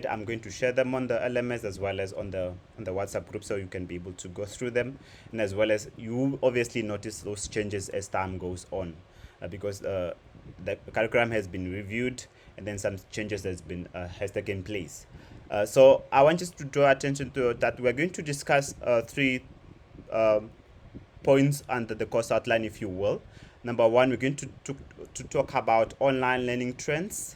I'm going to share them on the LMS as well as on the WhatsApp group, so you can be able to go through them, and as well as you obviously notice those changes as time goes on, because the curriculum has been reviewed and then some changes has taken place. So I want just to draw attention to that we're going to discuss three um, points under the course outline, if you will. Number one, we're going to talk about online learning trends,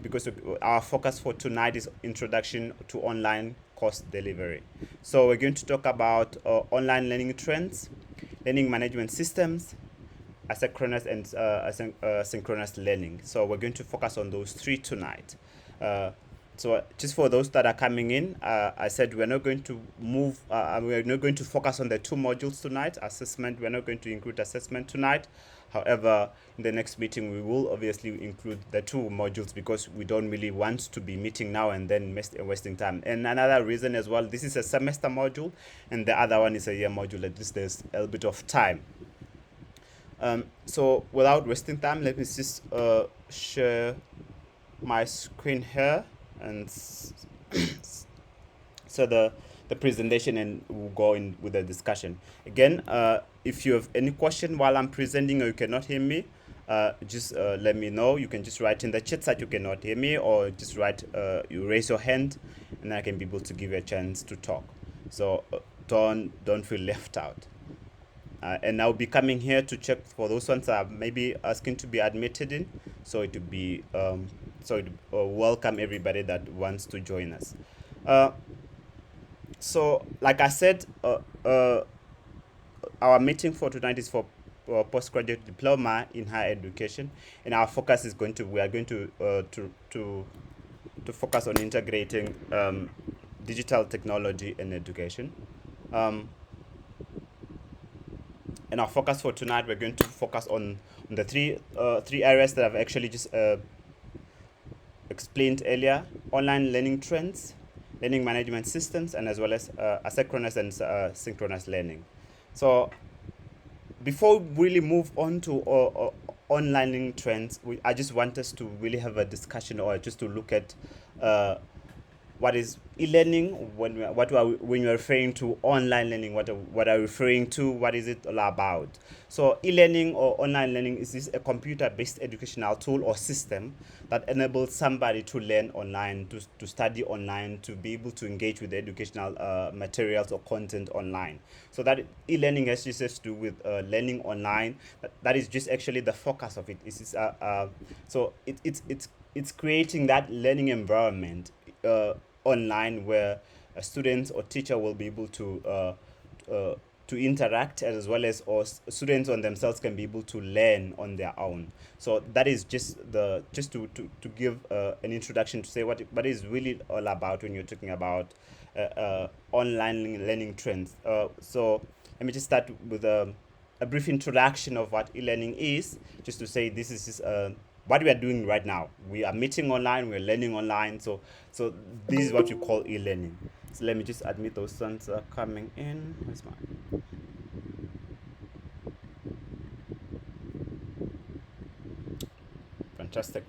because our focus for tonight is introduction to online course delivery. So we're going to talk about online learning trends, learning management systems, asynchronous and synchronous learning. So we're going to focus on those three tonight. Uh, so just for those that are coming in, I said we're not going to we're not going to focus on the two modules tonight. Assessment, we're not going to include assessment tonight. However, in the next meeting, we will obviously include the two modules because we don't really want to be meeting now and then wasting time. And another reason as well, this is a semester module and the other one is a year module. At least there's a bit of time. So without wasting time, let me just share my screen here and so the presentation, and we'll go in with the discussion. Again, if you have any question while I'm presenting or you cannot hear me, just let me know. You can just write in the chat that you cannot hear me, or just you raise your hand and I can be able to give you a chance to talk. So don't feel left out. And I'll be coming here to check for those ones that are maybe asking to be admitted in. So it would be welcome everybody that wants to join us. Uh, so like I said, our meeting for tonight is for postgraduate diploma in higher education, and our focus is we are going to focus on integrating digital technology in education. Um, and our focus for tonight, we're going to focus on the three areas that I've actually just explained earlier: online learning trends, learning management systems, and as well as asynchronous and synchronous learning. So before we really move on to online learning trends, I just want us to really have a discussion, or just to look at what is e-learning, when you're referring to online learning, what are you referring to, what is it all about. So e-learning or online learning is this a computer-based educational tool or system that enables somebody to learn online, to study online, to be able to engage with the educational materials or content online. So that e-learning has just to do with learning online. That is just actually the focus of it. So it's creating that learning environment online, where a student or teacher will be able to interact, as well as students on themselves can be able to learn on their own. So that is just to give an introduction to say what is really all about when you're talking about online learning trends. So let me just start with a brief introduction of what e-learning is, just to say this is just, what we are doing right now. We are meeting online, we're learning online. So this is what you call e-learning. So let me just admit those ones are coming in. Where's my fantastic.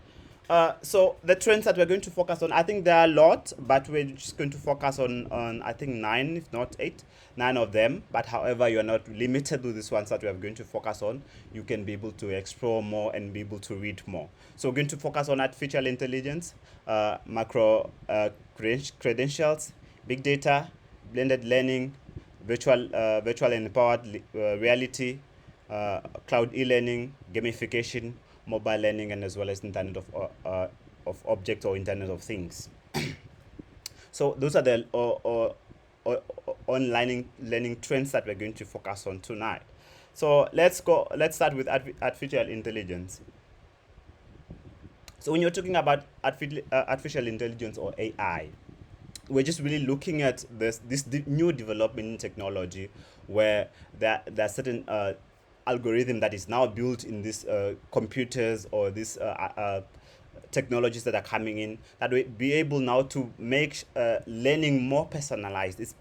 So the trends that we're going to focus on, I think there are a lot, but we're just going to focus on I think nine, if not eight, nine of them. But however, you're not limited to these ones that we are going to focus on. You can be able to explore more and be able to read more. So we're going to focus on artificial intelligence, macro credentials, big data, blended learning, virtual and empowered reality, cloud e-learning, gamification, mobile learning, and as well as Internet of objects or Internet of Things. So those are the online learning trends that we're going to focus on tonight. So let's go. Let's start with artificial intelligence. So when you're talking about artificial intelligence or AI, we're just really looking at this new development in technology, where there are certain algorithm that is now built in these computers, or these technologies that are coming in, that will be able now to make learning more personalized. It's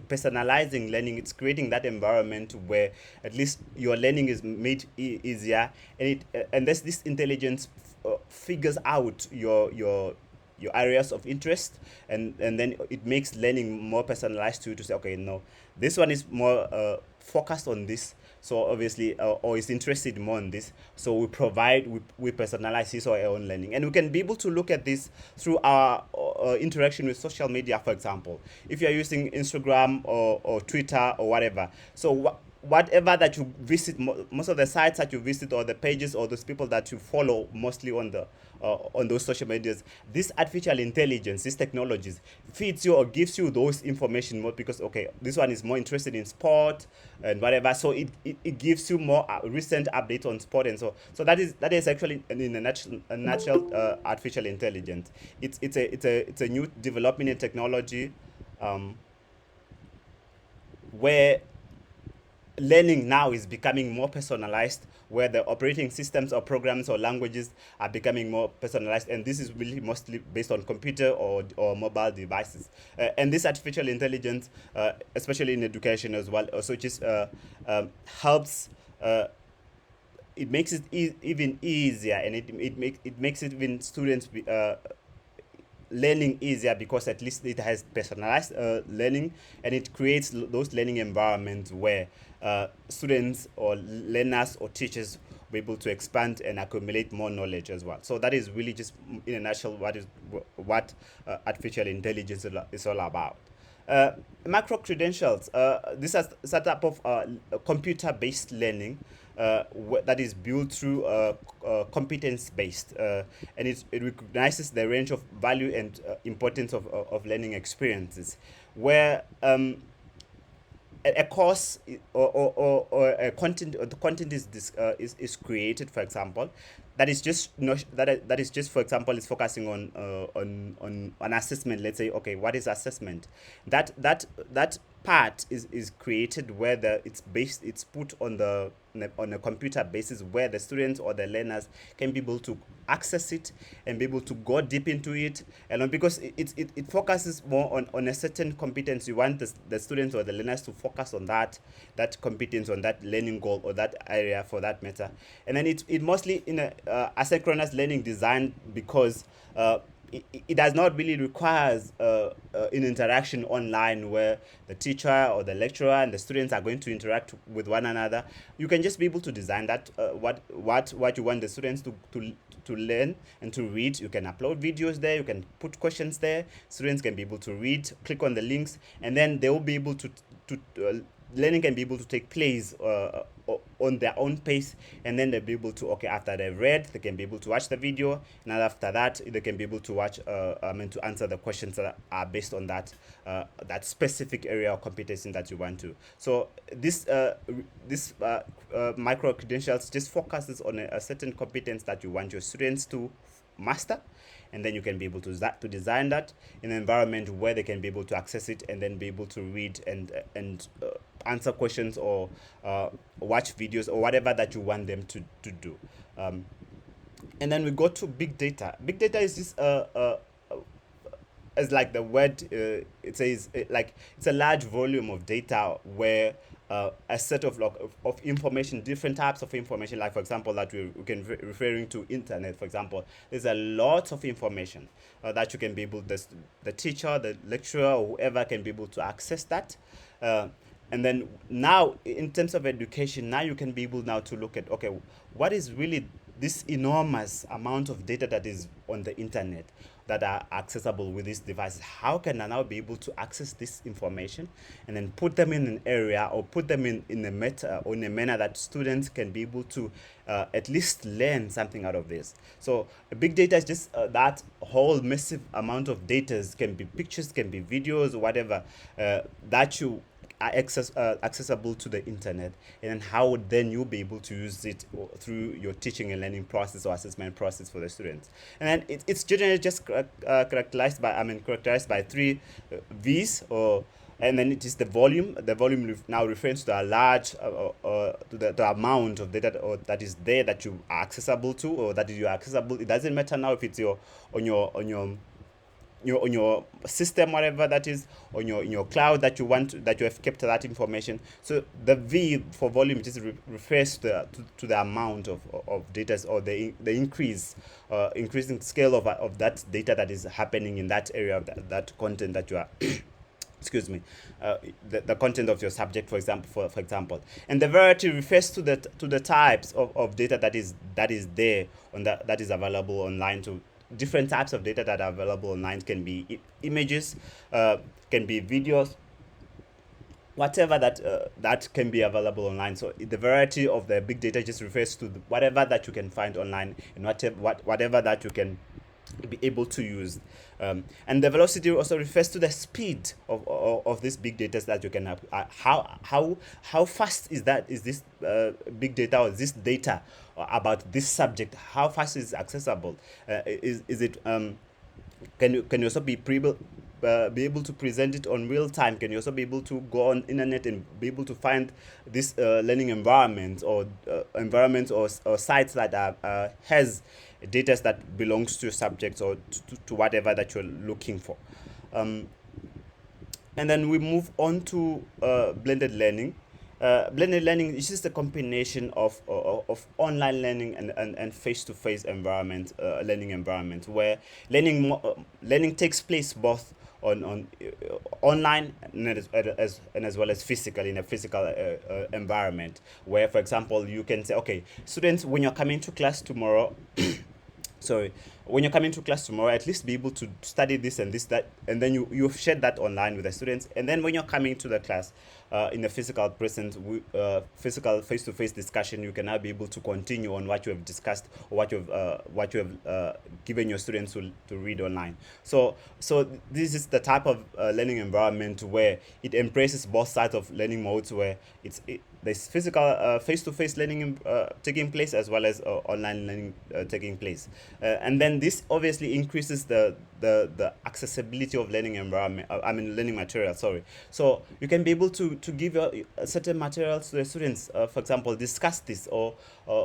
personalizing learning. It's creating that environment where at least your learning is made easier, and this intelligence figures out your your areas of interest, and then it makes learning more personalized to you, to say, okay, no, this one is more focused on this, so obviously, or is interested more in this, so we personalize his or her own learning. And we can be able to look at this through our interaction with social media. For example, if you're using Instagram or Twitter or whatever, so whatever that you visit, most of the sites that you visit, or the pages, or those people that you follow mostly on those social medias, this artificial intelligence, these technologies feeds you or gives you those information more, because okay, this one is more interested in sport and whatever, so it gives you more recent updates on sport. And so that is actually, in a nutshell, artificial intelligence. It's a new development in technology, um, where learning now is becoming more personalized, where the operating systems or programs or languages are becoming more personalized, and this is really mostly based on computer or mobile devices. And this artificial intelligence, especially in education as well, also just helps, uh, it makes it even easier, and it makes it even students learning easier, because at least it has personalized learning, and it creates those learning environments where students or learners or teachers will be able to expand and accumulate more knowledge as well. So that is really just, in a nutshell, what artificial intelligence is all about. Uh, Macro credentials. This is a type of computer-based learning that is built through competence-based, and it recognizes the range of value and importance of learning experiences, where a course or a content, or the content is created, for example, that is just no, that is just, for example, is focusing on assessment. Let's say, okay, what is assessment? That part is created, where it's put on a computer basis, where the students or the learners can be able to access it and be able to go deep into it. And because it focuses more on a certain competence, you want the students or the learners to focus on that competence, on that learning goal, or that area for that matter. And then it mostly in a asynchronous learning design, because it does not really requires an interaction online, where the teacher or the lecturer and the students are going to interact with one another. You can just be able to design that, what you want the students to learn and to read. You can upload videos there, you can put questions there, students can be able to read, click on the links, and then they will be able to learning can be able to take place on their own pace. And then they'll be able to, okay, after they've read, they can be able to watch the video, and after that they can be able to watch to answer the questions that are based on that specific area of competency that you want to. So this micro credentials just focuses on a certain competence that you want your students to master, and then you can be able to design that in an environment where they can be able to access it, and then be able to read and answer questions, or watch videos, or whatever that you want them to do. um, and then we go to big data. Big data is just as like the word it says, like it's a large volume of data, where a set of information, different types of information, like for example that we can referring to internet. For example, there's a lot of information that you can be able, the teacher, the lecturer, or whoever can be able to access that. uh, and then now, in terms of education, now you can be able now to look at, okay, what is really this enormous amount of data that is on the internet, that are accessible with these devices. How can I now be able to access this information, and then put them in an area, or put them in a meta, or in a manner that students can be able to at least learn something out of this. So big data is just that whole massive amount of data. Can be pictures, can be videos, whatever, that you are accessible to the internet. And then how would then you be able to use it through your teaching and learning process or assessment process for the students. And then it's generally just characterized by three V's, or and then it is the volume. The volume now refers to the large, to the amount of data, or that is there, that you are accessible to, or that you are accessible. It doesn't matter now if it's your on your system, whatever that is, on your in your cloud that you want that you have kept that information. So the V for volume just refers to the amount of data, or the increasing scale of that data that is happening in that area of that content that you are excuse me, the content of your subject, for example. And the variety refers to the types of data that is there on that is available online. To different types of data that are available online, can be images, can be videos, whatever that can be available online. So the variety of the big data just refers to whatever that you can find online, and whatever that you can be able to use. And the velocity also refers to the speed of this big data that you can have. How fast is this big data, or this data about this subject? How fast is it accessible? Is it can you also be able to present it on real time? Can you also be able to go on internet and be able to find this learning environment, or sites that has data that belongs to subjects, or to whatever that you're looking for? Um, and then we move on to blended learning. Blended learning is just a combination of online learning and face-to-face learning environment, where learning takes place both on online, and as well as physically, in a physical environment, where, for example, you can say, okay, students, when you're coming to class tomorrow, sorry, when you're coming to class tomorrow, at least be able to study this and this, that, and then you've shared that online with the students. And then when you're coming to the class, in a physical present, physical face-to-face discussion, you can now be able to continue on what you have discussed, or what you have given your students to read online. So this is the type of learning environment where it embraces both sides of learning modes, where there's physical face-to-face learning taking place, as well as online learning taking place. And then this obviously increases the accessibility of learning environment, learning material, sorry. So you can be able to give certain materials to the students, for example, discuss this, or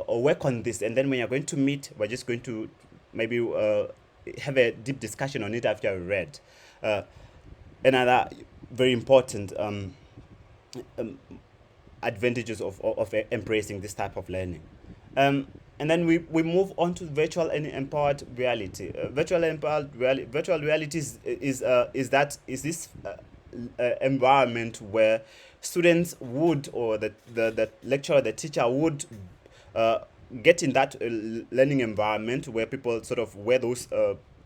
work on this, and then when you're going to meet, we're just going to maybe have a deep discussion on it after you read. uh, Another very important advantages of embracing this type of learning. And then we move on to virtual and empowered reality. Virtual reality is this environment where students would, or the lecturer, the teacher would uh, get in that learning environment, where people sort of wear those,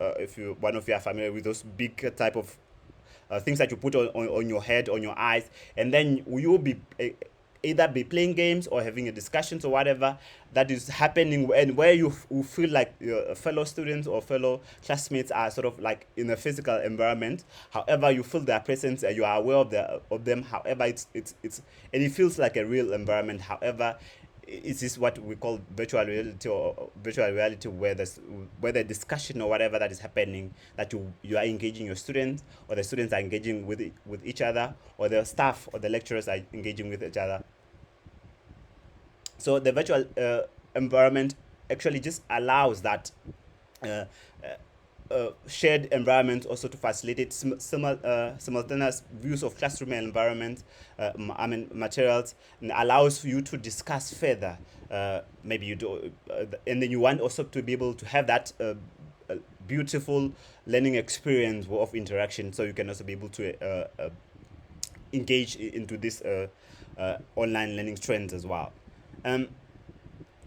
if you one of you are familiar with those big type of things that you put on your head, on your eyes, and then you will be either be playing games or having a discussion, or whatever that is happening, and where you feel like your fellow students or fellow classmates are sort of like in a physical environment. However, you feel their presence, and you are aware of them. However, it's and it feels like a real environment. However, it is what we call virtual reality, or virtual reality, where the discussion or whatever that is happening, that you are engaging your students, or the students are engaging with each other, or the staff or the lecturers are engaging with each other. So the virtual environment actually just allows that uh, shared environment, also to facilitate simultaneous views of classroom environment, materials, and allows you to discuss further. Maybe you do, and then you want also to be able to have that beautiful learning experience of interaction, so you can also be able to engage into this online learning trends as well. Um,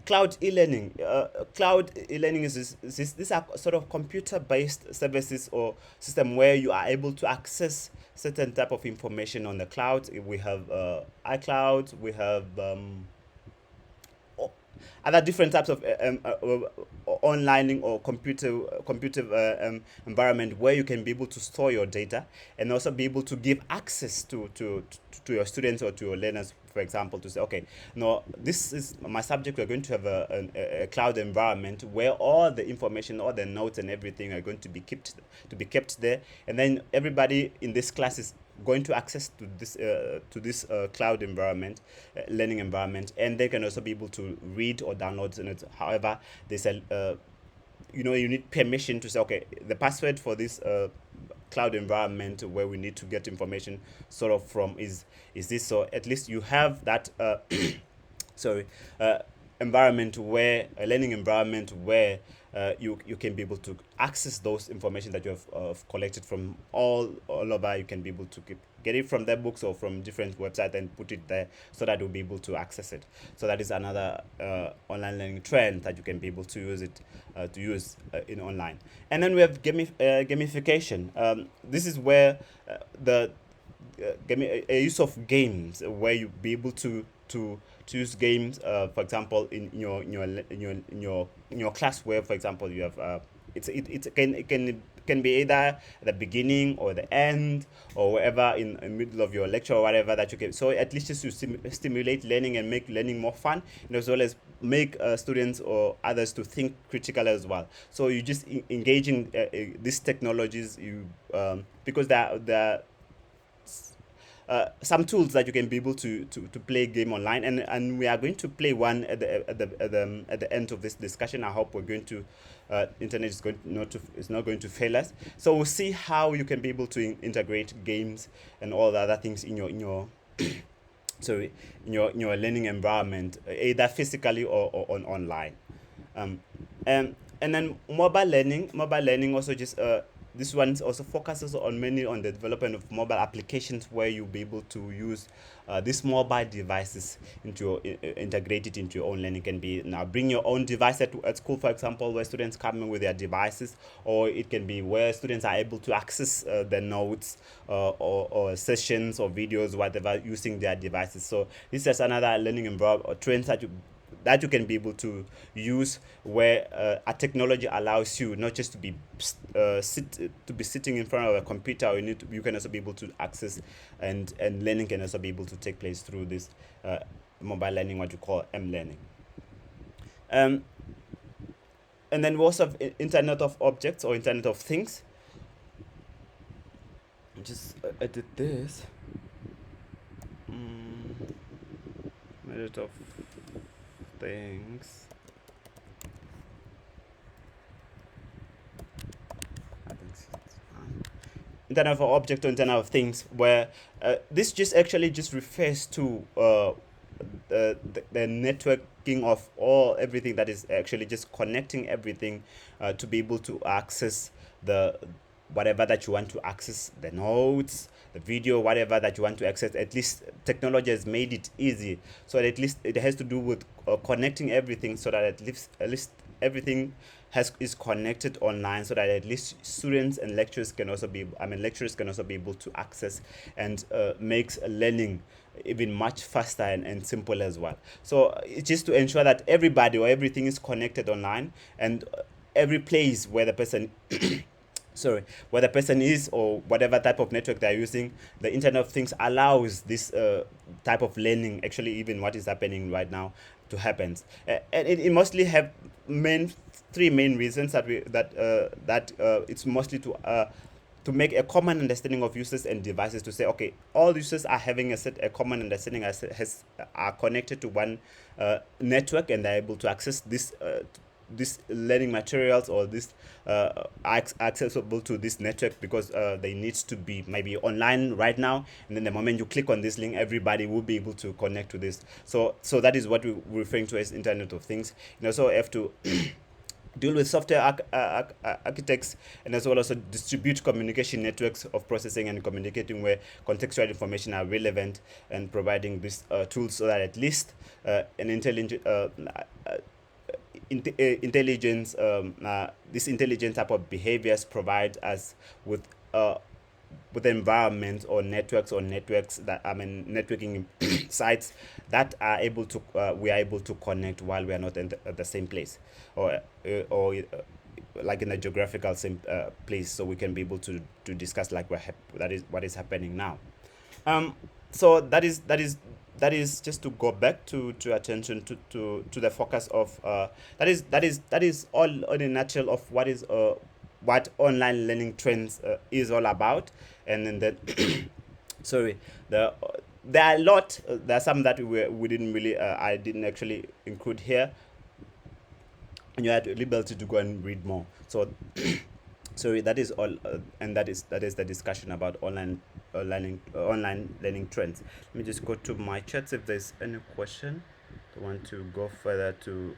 Cloud e-learning these are sort of computer-based services or system, where you are able to access certain type of information on the cloud. We have iCloud, we have other different types of online or computer environment, where you can be able to store your data, and also be able to give access to your students or to your learners, for example, to say, okay, no, this is my subject. We're going to have a cloud environment, where all the information, all the notes and everything are going to be kept there, and then everybody in this class is going to access to this cloud environment, learning environment, and they can also be able to read or download it. However, there's a you need permission to say, okay, the password for this cloud environment where we need to get information sort of from is this. So at least you have that sorry uh, environment where a learning environment where you can be able to access those information that you have collected from all over. You can be able to get it from their books or from different websites and put it there so that you'll be able to access it. So that is another online learning trend that you can be able to use it to use in online. And then we have gamification. This is where the a use of games where you be able to use games, for example, in your class where, for example, you have it can be either at the beginning or the end or wherever in middle of your lecture or whatever that you can. So at least just to stimulate learning and make learning more fun, and as well as make students or others to think critical as well. So you just engaging these technologies, you because they're some tools that you can be able to play game online, and we are going to play one at the end of this discussion. I hope we're going to internet is not going to fail us. So we'll see how you can be able to integrate games and all the other things in your sorry in your learning environment, either physically or on online. um, and then mobile learning also just this one also focuses on mainly on the development of mobile applications where you'll be able to use these mobile devices into integrate it into your own learning. Can be now bring your own device at school, for example, where students come in with their devices, or it can be where students are able to access the notes or sessions or videos, whatever, using their devices. So this is another learning environment or trends that you can be able to use where a technology allows you not just to be sitting in front of a computer, or you can also be able to access and learning can also be able to take place through this mobile learning, what you call m-learning. um, and then we also have internet of objects or internet of things. Just edit this. Internet of things. I think it's fine. Internet of object or internet of things, where this just actually just refers to the networking of all everything that is actually just connecting everything to be able to access the whatever that you want to access, the notes, the video, whatever that you want to access. At least technology has made it easy, so at least it has to do with connecting everything, so that at least everything is connected online, so that at least students and lecturers can also be able to access, and makes learning even much faster and simple as well. So it's just to ensure that everybody or everything is connected online, and every place where the person sorry where the person is, or whatever type of network they're using, the internet of things allows this type of learning, actually even what is happening right now, to happen. And it mostly have three main reasons that it's mostly to make a common understanding of users and devices, to say, okay, all users are having a common understanding, are connected to one network, and they're able to access this learning materials, or this accessible to this network, because they need to be maybe online right now, and then the moment you click on this link, everybody will be able to connect to this. So that is what we're referring to as internet of things. So have to deal with software architects, and as well as distribute communication networks of processing and communicating where contextual information are relevant, and providing these tools so that at least an intelligent intelligence this intelligent type of behaviors provide us with environments or networks that networking sites that are able to we are able to connect while we are not at the same place, or like in a geographical same place, so we can be able to discuss like that is what is happening now. So that is just to go back to attention to the focus of that is all in a nutshell of what online learning trends is all about. And then sorry there are a lot, there are some that we didn't really I didn't actually include here. and you had the liberty to go and read more. So so that is all, and that is the discussion about online learning trends. Let me just go to my chats if there's any question. I want to go further to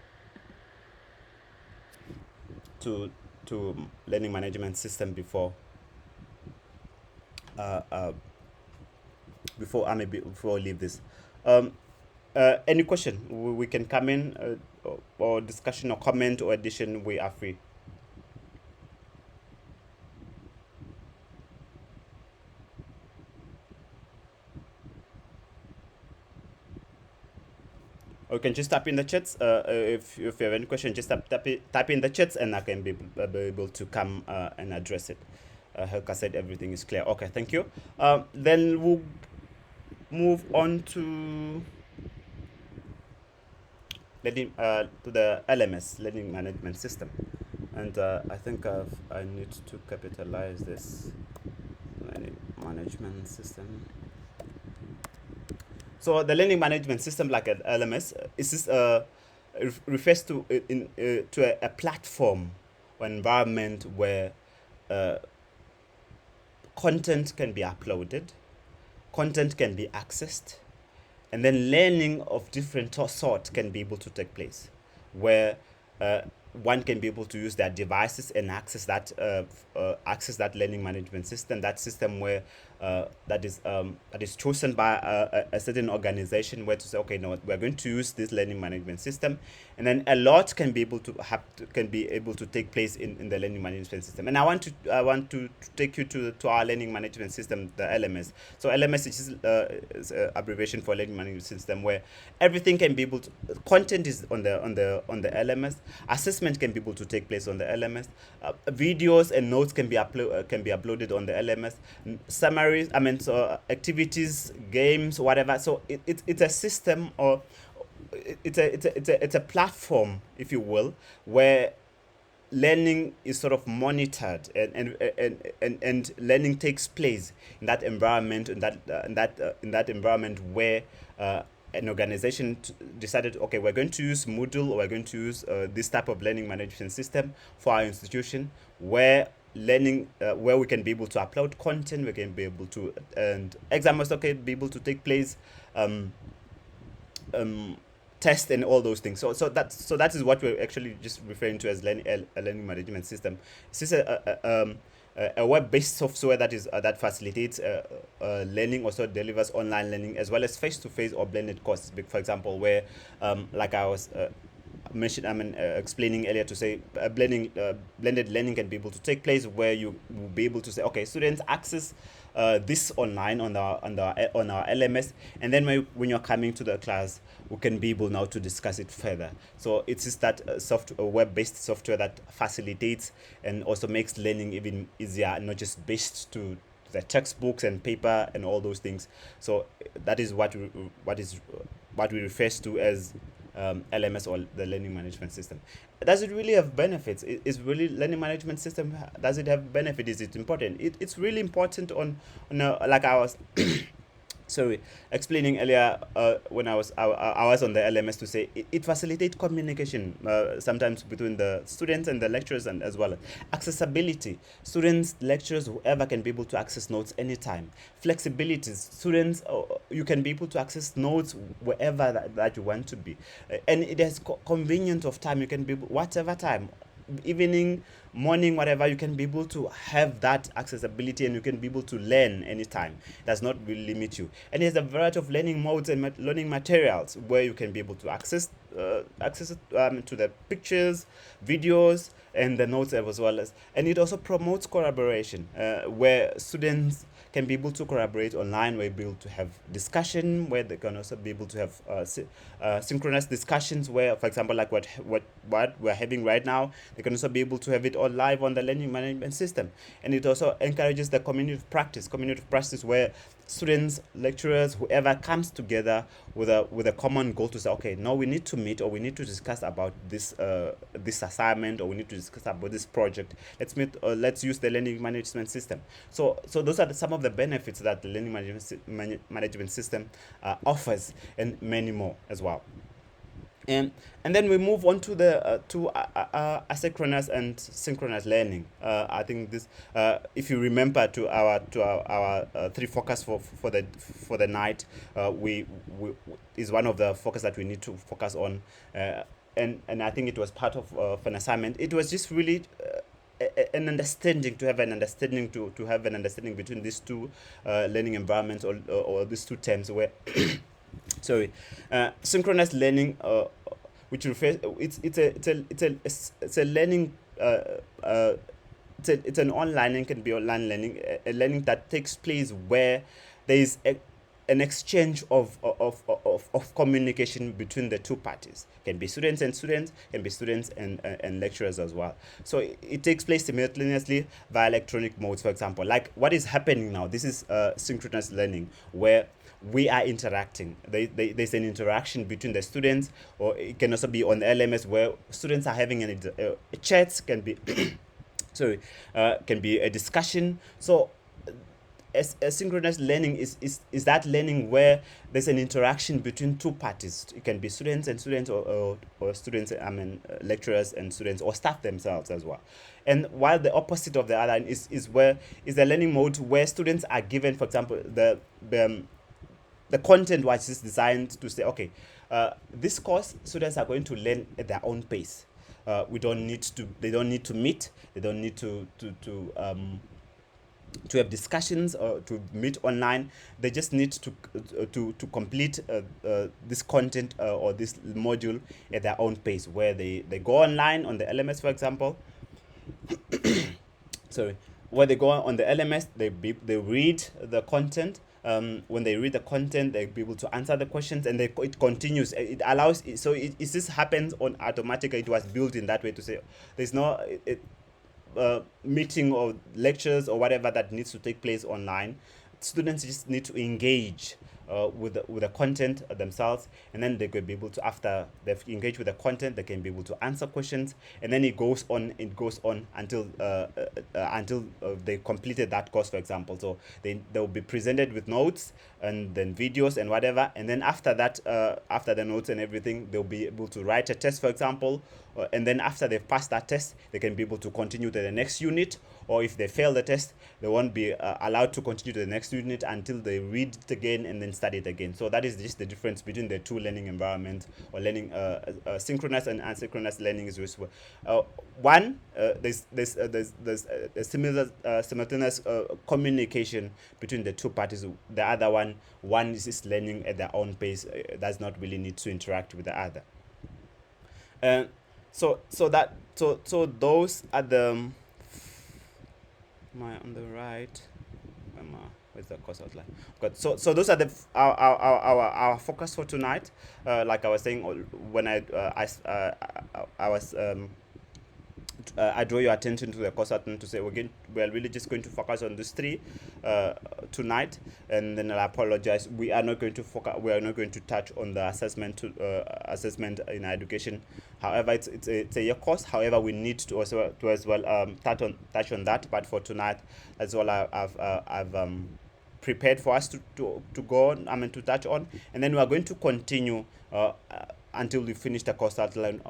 learning management system uh, uh, before I leave this. Um, any question we can come in, or discussion or comment or addition, we are free. Or you can just type in the chats. If you have any question, just type in the chats, and I can be able to come and address it. Helka said everything is clear. Okay, thank you. Then we'll move on to the LMS, Learning Management System, and I think I need to capitalize this learning management system. So the learning management system, like an LMS, is this refers to a platform or environment where uh, content can be uploaded, content can be accessed, and then learning of different sort can be able to take place, where uh, one can be able to use their devices and access that learning management system, that system where that is chosen by a certain organization, where to say, okay, no, we're going to use this learning management system, and then a lot can be able to take place in the learning management system. And I want to take you to our learning management system, the LMS. So LMS is abbreviation for learning management system, where everything can be able to, content is on the LMS, assessment can be able to take place on the LMS, videos and notes can be uploaded on the LMS, summaries, activities, games, whatever. So it's a system, or it's a platform, if you will, where learning is sort of monitored, and learning takes place in that environment, in that environment where an organization decided, okay, we're going to use Moodle, or we're going to use this type of learning management system for our institution, where where we can be able to upload content, we can be able to, and exam also can be able to take place, um, um, test and all those things. So that is what we're actually just referring to as a learning management system. This is a web-based software that facilitates learning, also delivers online learning as well as face-to-face or blended courses. For example, where like I was explaining earlier, to say blended learning can be able to take place, where you will be able to say, okay, students access this online on our LMS, and then when you're coming to the class, we can be able now to discuss it further. So it's just that web-based software that facilitates and also makes learning even easier, not just based to the textbooks and paper and all those things. So that is what we refers to as LMS, or the learning management system. Does it really have benefits? Is really learning management system, does it have benefit? Is it important? It's really important like I was sorry, explaining earlier, when I was on the LMS, to say it facilitates communication, sometimes between the students and the lecturers, and as well as accessibility. Students, lecturers, whoever can be able to access notes anytime. Flexibility. Students, you can be able to access notes wherever that you want to be. And it has convenient of time. You can be whatever time, evening, morning, whatever, you can be able to have that accessibility, and you can be able to learn anytime. It does not really limit you, and there's a variety of learning modes and learning materials, where you can be able to access it, to the pictures, videos, and the notes as well as. And it also promotes collaboration, where students can be able to collaborate online, where be able to have discussion, where they can also be able to have synchronous discussions, where, for example, like what we're having right now, they can also be able to have it all live on the learning management system. And it also encourages the community of practice, where students, lecturers, whoever comes together with a common goal, to say, okay, now we need to meet, or we need to discuss about this assignment, or we need to discuss about this project. Let's meet, let's use the learning management system. So those are some of the benefits that the learning management system offers, and many more as well. And then we move on to the asynchronous and synchronous learning. I think this, if you remember, to our three focus for the night, we is one of the focus that we need to focus on, and I think it was part of an assignment. It was just really. An understanding to have an understanding to have an understanding between these two learning environments, or these two terms where sorry, synchronous learning, which refers, it's a learning, it's an online learning, can be online learning, a learning that takes place where there is an exchange of communication between the two parties. Can be students and students, can be students and lecturers as well. So it takes place simultaneously via electronic modes, for example. Like what is happening now, this is synchronous learning, where we are interacting. There's an interaction between the students, or it can also be on the LMS where students are having chats, can be sorry, can be a discussion. So as asynchronous learning is that learning where there's an interaction between two parties. It can be students and students, or students, I mean, lecturers and students, or staff themselves as well. And while the opposite of the other is where is the learning mode where students are given, for example, the content was just designed to say, okay, this course students are going to learn at their own pace. We don't need to. They don't need to meet. They don't need to have discussions or to meet online. They just need to complete this content, or this module at their own pace, where they go online on the LMS, for example. Sorry, where they go on the LMS, they read the content. When they read the content, they'll be able to answer the questions, and it continues. It allows, so it just happens on automatically. It was built in that way to say there's no meeting or lectures or whatever that needs to take place online. Students just need to engage with the content themselves, and then they could be able to, after they've engaged with the content, they can be able to answer questions, and then it goes on until they completed that course, for example. So they'll be presented with notes and then videos and whatever, and then after that, after the notes and everything, they'll be able to write a test, for example, and then after they've passed that test, they can be able to continue to the next unit, or if they fail the test, they won't be allowed to continue to the next unit until they read it again and then study it again. So that is just the difference between the two learning environments, or learning, synchronous and asynchronous learning is useful. One, there's a similar simultaneous communication between the two parties. The other one is just learning at their own pace, does not really need to interact with the other. Uh, so those are the my on the right. Where's the course outline? Good. So those are our focus for tonight. Like I was saying, when I was I draw your attention to the course outline to say we are really just going to focus on these three tonight, and then I apologize. We are not going to focus. We are not going to touch on the assessment in education. However, it's a year course. However, we need to also to as well touch on that. But for tonight, that's all I've prepared for us to go on. I mean, to touch on, and then we are going to continue until we finish the course outline.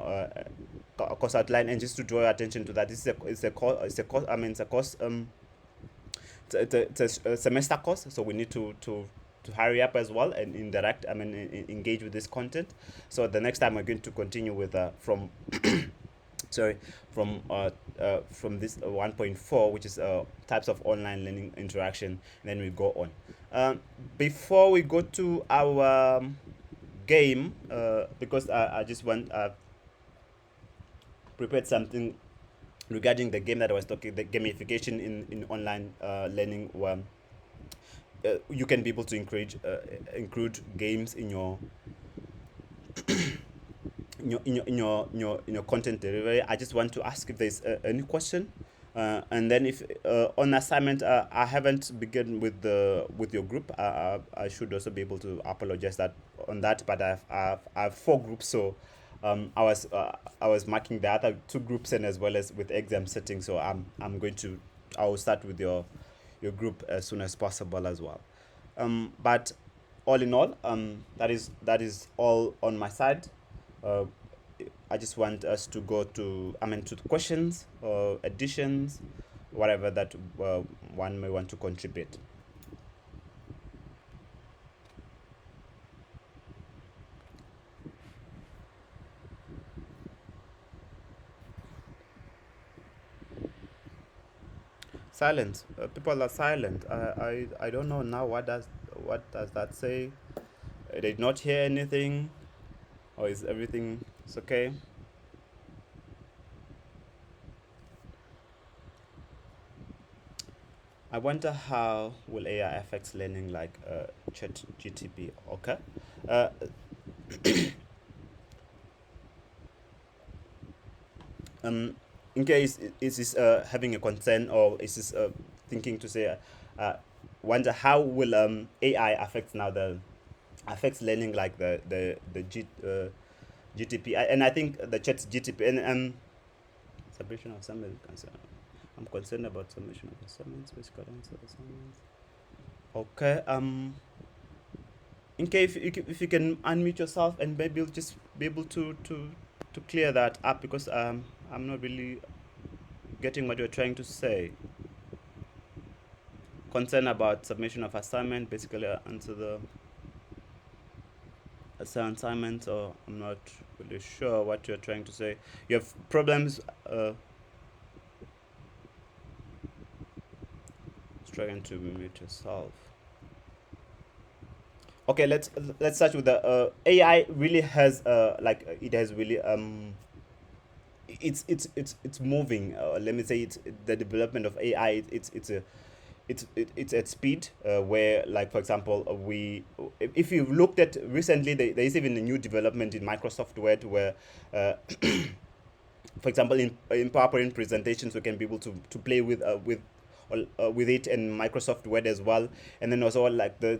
Course outline, and just to draw your attention to that, this is a course. I mean, it's a course. It's a semester course, so we need to hurry up as well and interact. I mean, engage with this content. So the next time we're going to continue with from sorry from this 1.4, which is types of online learning interaction, and then we go on. Before we go to our game, because I just want prepared something regarding the game that I was talking, the gamification in online learning, where you can be able to include games in your content delivery. I just want to ask if there's any question, and then if on assignment I haven't begun with your group. I should also be able to apologize that on that, but I've 4 groups, so I was marking the other 2 groups, and as well as with exam settings. So I will start with your group as soon as possible as well. But all in all, that is all on my side. uh, I just want us to go to, to the questions or additions, whatever that one may want to contribute. Silent. People are silent. I don't know now. What does that say? I did not hear anything, or is everything it's okay? I wonder how will AI affect learning like Chat GTP. Okay. Uh, um, in case is this having a concern, or is this thinking to say, wonder how will AI affect now the affects learning like GTP. And I think the Chat GTP and submission of assignment concern. I'm concerned about submission of assignments, which current assignments. Okay. In case if you can unmute yourself and maybe you'll just be able to clear that up, because I'm not really getting what you're trying to say. Concern about submission of assignment, basically answer the assignment, or I'm not really sure what you're trying to say. You have problems struggling to mute yourself. Okay, let's start with the AI really has like it has really it's moving. Let me say it's the development of AI. It's at speed where, like, for example, we if you've looked at recently, there is even a new development in Microsoft Word where for example, in PowerPoint presentations, we can be able to play with it in Microsoft Word as well. And then also like the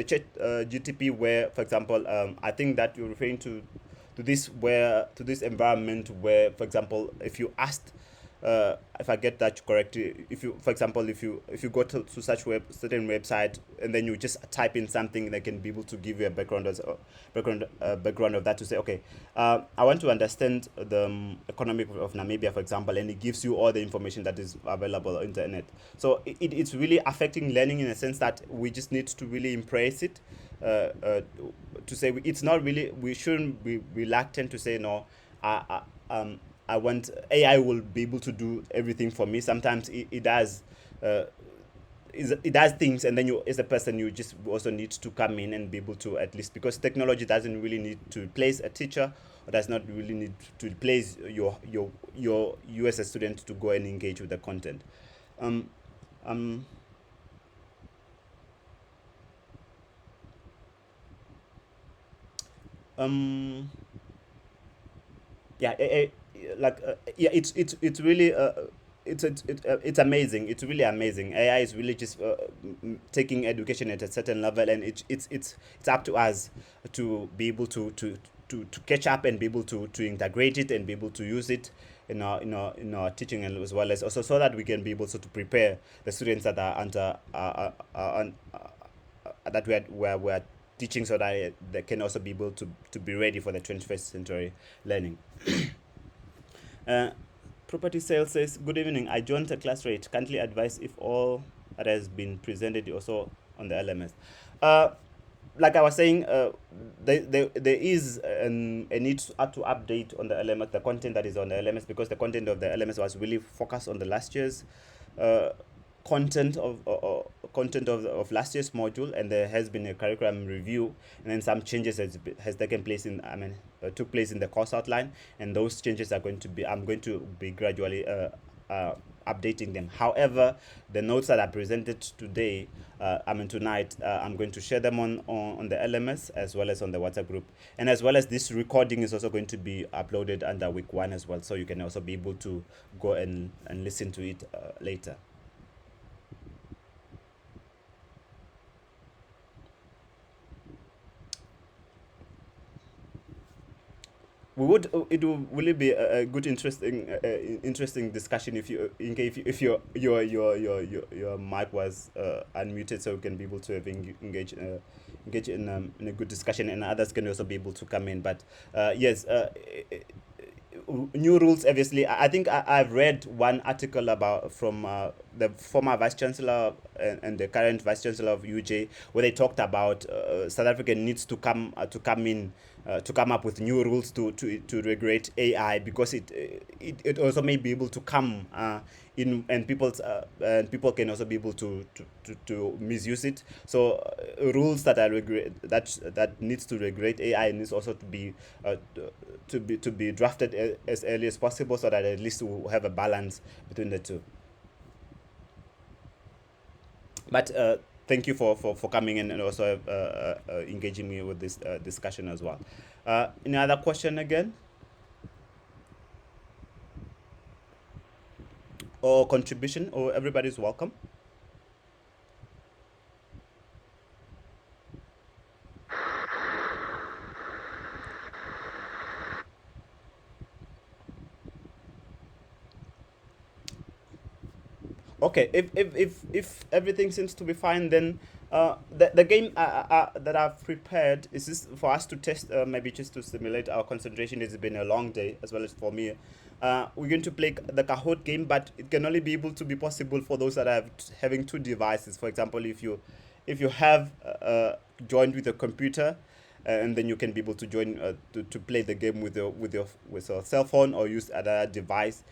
Chat GTP, where, for example, I think that you're referring to this environment where, for example, if you asked if I get that correctly, if you, for example, if you go to such certain website, and then you just type in something, they can be able to give you a background of that, to say, okay, I want to understand the economic of Namibia, for example, and it gives you all the information that is available on the internet. So it's really affecting learning in a sense that we just need to really embrace it. Uh, uh, to say it's not really, we shouldn't be reluctant to say no. I, I want AI will be able to do everything for me. Sometimes it does. Uh, it does things, and then you, as a person, you just also need to come in and be able to, at least, because technology doesn't really need to replace a teacher, or does not really need to replace your you as a student to go and engage with the content. Um, um, um, yeah, like yeah, it's really it's amazing. It's really amazing. AI is really just taking education at a certain level, and it's up to us to be able to catch up and be able to integrate it and be able to use it in our teaching, and as well as also so that we can be able to prepare the students that are under that we're teaching, so that they can also be able to be ready for the 21st century learning. Uh, Property sales says, good evening. I joined the class rate. Kindly advise if all that has been presented also on the LMS. Uh, like I was saying, there is a need to update on the LMS, the content that is on the LMS, because the content of the LMS was really focused on the last year's uh, content of last year's module, and there has been a curriculum review, and then some changes has taken place in, took place in the course outline, and those changes are going to be, I'm going to be gradually uh, updating them. However, the notes that are presented today, tonight, I'm going to share them on the LMS as well as on the WhatsApp group, and as well as this recording is also going to be uploaded under week one as well, so you can also be able to go and listen to it later. we would it will really be a good interesting discussion if you in case if your mic was unmuted, so we can be able to have engage in a good discussion, and others can also be able to come in. But yes, new rules obviously. I think I've read one article about from the former vice chancellor and the current vice chancellor of UJ, where they talked about South Africa needs to come in to come up with new rules to regulate AI, because it also may be able to come in, and people can also be able to misuse it. So rules that are that needs to regulate AI needs also to be drafted as early as possible, so that at least we'll have a balance between the two. But thank you for coming in and also engaging me with this discussion as well. Any other question again, or contribution, or everybody's welcome? Okay, if everything seems to be fine, then the game that I've prepared is this for us to test, maybe just to simulate our concentration. It's been a long day as well as for me. We're going to play the Kahoot game, but it can only be able to be possible for those that are having two devices. For example, if you have joined with a computer, and then you can be able to join to play the game with your cell phone or use other device.